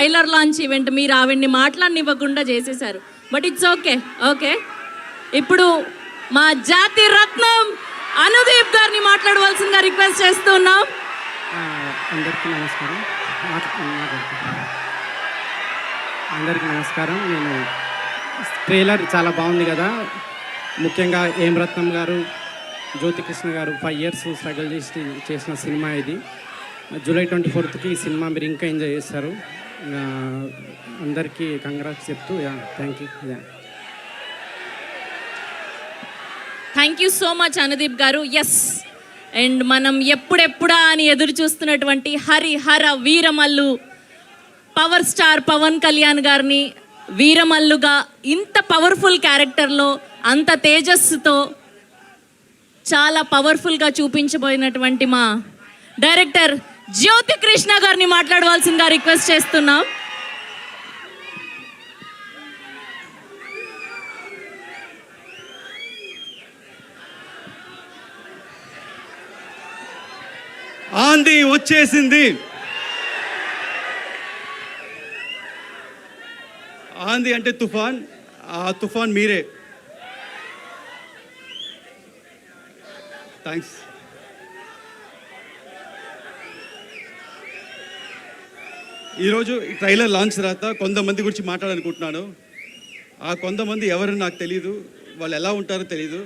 Trailer launch event మీరు ఆవిడ్ని మాట్లాడనివ్వకుండా చేసేశారు. But it's okay. ఓకే, ఇప్పుడు మా జాతి రత్నం అనుదీప్ గారిని మాట్లాడవలసిందిగా రిక్వెస్ట్ చేస్తున్నాం. అందరికీ నమస్కారం. అందరికీ నమస్కారం. నేను ట్రైలర్ చాలా బాగుంది కదా, ముఖ్యంగా ఏం రత్నం గారు, జ్యోతికృష్ణ గారు 5 years స్ట్రగుల్ చేసిన సినిమా ఇది. July 24th ఈ సినిమా మీరు ఇంకా ఎంజాయ్ చేస్తారు. అందరికీ కంగ్రాట్స్ చెప్తూ thank you. Thank you so much Anudeep గారు. ఎస్, అండ్ మనం ఎప్పుడెప్పుడా అని ఎదురు చూస్తున్నటువంటి హరిహర వీరమల్లు పవర్ స్టార్ పవన్ కళ్యాణ్ గారిని వీరమల్లుగా ఇంత పవర్ఫుల్ క్యారెక్టర్లో అంత తేజస్సుతో చాలా పవర్ఫుల్గా చూపించబోయినటువంటి మా డైరెక్టర్ జ్యోతికృష్ణ గారిని మాట్లాడవలసిందిగా రిక్వెస్ట్ చేస్తున్నాం. ఆంది వచ్చేసింది. ఆంది అంటే తుఫాన్, ఆ తుఫాన్ మీరే. థ్యాంక్స్. ఈరోజు ఈ ట్రైలర్ లాంచ్ తర్వాత కొంతమంది గురించి మాట్లాడాలనుకుంటున్నాను. ఆ కొంతమంది ఎవరు నాకు తెలీదు, వాళ్ళు ఎలా ఉంటారో తెలీదు.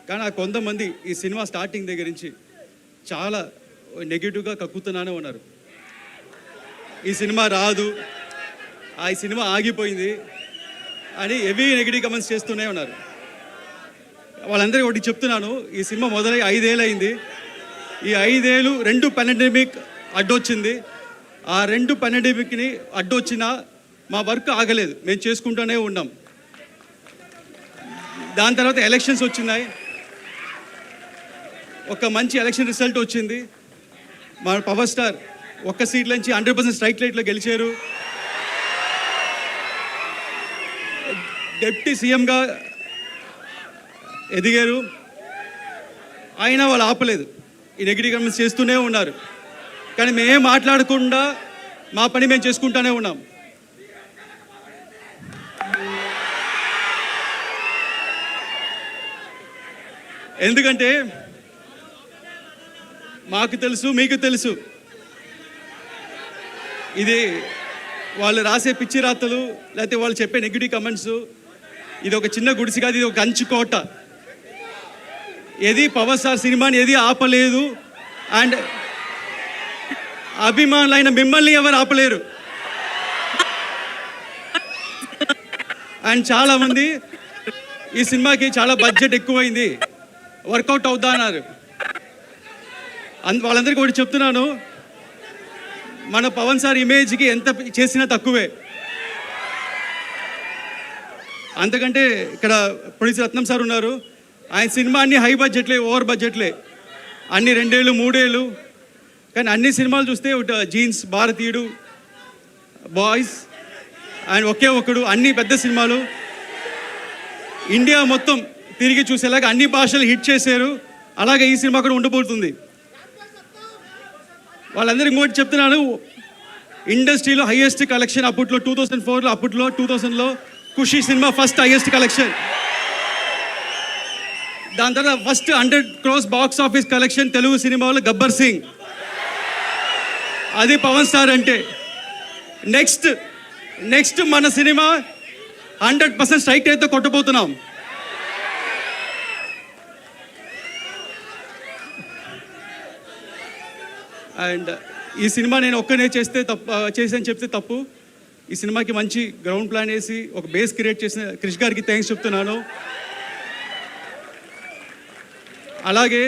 కానీ ఆ కొంతమంది ఈ సినిమా స్టార్టింగ్ దగ్గర నుంచి చాలా నెగిటివ్గా కక్కుతున్నానే ఉన్నారు. ఈ సినిమా రాదు, ఈ సినిమా ఆగిపోయింది అని హెవీ నెగిటివ్ కమెంట్స్ చేస్తూనే ఉన్నారు. వాళ్ళందరికీ ఒకటి చెప్తున్నాను, ఈ సినిమా మొదలై 5 ఏళ్ళు అయింది. ఈ 5 ఏళ్ళు 2 పాండమిక్ అడ్డొచ్చింది. ఆ 2 పాండమిక్ని అడ్డొచ్చినా మా వర్క్ ఆగలేదు, మేము చేసుకుంటూనే ఉన్నాం. దాని తర్వాత ఎలక్షన్స్ వచ్చినాయి, ఒక మంచి ఎలక్షన్ రిజల్ట్ వచ్చింది. మా పవర్ స్టార్ ఒక్క సీట్ నుంచి 100% స్ట్రైక్ రేట్లో గెలిచారు. డిప్యూటీ సీఎంగా ఎదిగారు. అయినా వాళ్ళు ఆపలేదు, ఈ నెగిటివ్ కమెంట్స్ చేస్తూనే ఉన్నారు. కానీ మేమేం మాట్లాడకుండా మా పని మేము చేసుకుంటూనే ఉన్నాం. ఎందుకంటే మాకు తెలుసు, మీకు తెలుసు, ఇది వాళ్ళు రాసే పిచ్చి రాతలు లేకపోతే వాళ్ళు చెప్పే నెగిటివ్ కమెంట్స్, ఇది ఒక చిన్న గుడిసి కాదు, ఇది ఒక కంచుకోట. ఏది పవర్ స్టార్ సినిమాని ఏది ఆపలేదు. అండ్ అభిమానులైన మిమ్మల్ని ఎవరు ఆపలేరు. అండ్ చాలామంది ఈ సినిమాకి చాలా బడ్జెట్ ఎక్కువైంది, వర్కౌట్ అవుతా అన్నారు. వాళ్ళందరికీ ఒకటి చెప్తున్నాను, మన పవన్ సార్ ఇమేజ్కి ఎంత చేసినా తక్కువే. అంతకంటే ఇక్కడ ప్రొడ్యూసర్ రత్నం సార్ ఉన్నారు, ఆయన సినిమా అన్ని హై బడ్జెట్లే, ఓవర్ బడ్జెట్లే, అన్ని 2 ఏళ్ళు 3 ఏళ్ళు. కానీ అన్ని సినిమాలు చూస్తే జీన్స్, భారతీయుడు, బాయ్స్ అండ్ ఒకే ఒక్కడు, అన్ని పెద్ద సినిమాలు ఇండియా మొత్తం తిరిగి చూసేలాగా అన్ని భాషలు హిట్ చేశారు. అలాగే ఈ సినిమా కూడా ఉండబోతుంది. వాళ్ళందరూ ఇంకోటి చెప్తున్నాను, ఇండస్ట్రీలో హైయెస్ట్ కలెక్షన్ అప్పట్లో 2004లో, అప్పట్లో 2000లో ఖుషి సినిమా ఫస్ట్ హైయెస్ట్ కలెక్షన్. దాని తర్వాత first 100 crores box office collection Telugu సినిమాలో గబ్బర్ సింగ్. అది పవన్ స్టార్ అంటే. నెక్స్ట్ మన సినిమా 100% స్ట్రైక్ రేట్తో కొట్టబోతున్నాం. అండ్ ఈ సినిమా నేను ఒక్కనే చేసాను చెప్తే తప్పు. ఈ సినిమాకి మంచి గ్రౌండ్ ప్లాన్ వేసి ఒక బేస్ క్రియేట్ చేసిన క్రిష్ గారికి థ్యాంక్స్ చెప్తున్నాను. అలాగే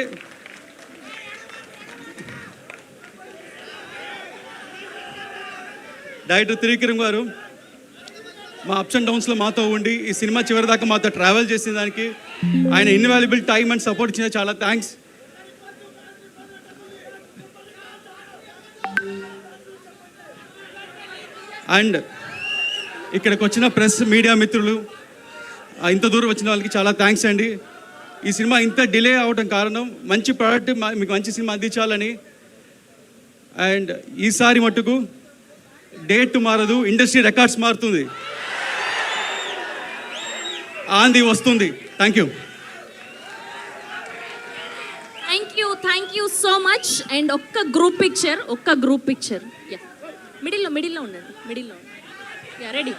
డైరెక్టర్ త్రివిక్రమ్ గారు మా అప్స్ అండ్ డౌన్స్లో మాతో ఉండి ఈ సినిమా చివరి దాకా మాతో ట్రావెల్ చేసిన దానికి ఆయన ఇన్వాల్యుబుల్ టైం అండ్ సపోర్ట్ ఇచ్చిన చాలా థ్యాంక్స్. అండ్ ఇక్కడికి వచ్చిన ప్రెస్ మీడియా మిత్రులు, ఇంత దూరం వచ్చిన వాళ్ళకి చాలా థ్యాంక్స్ అండి. ఈ సినిమా ఇంత డిలే అవడం కారణం మంచి ప్రోడక్ట్, మీకు మంచి సినిమా అందించాలని. అండ్ ఈసారి మట్టుకు డేట్ మారదు, ఇండస్ట్రీ రికార్డ్స్ మారుతుంది. ఆంది వస్తుంది. Thank you. Thank you so much. And ఒక్క గ్రూప్ పిక్చర్ యా, మిడిల్లో ఉండండి, యా, రెడీ.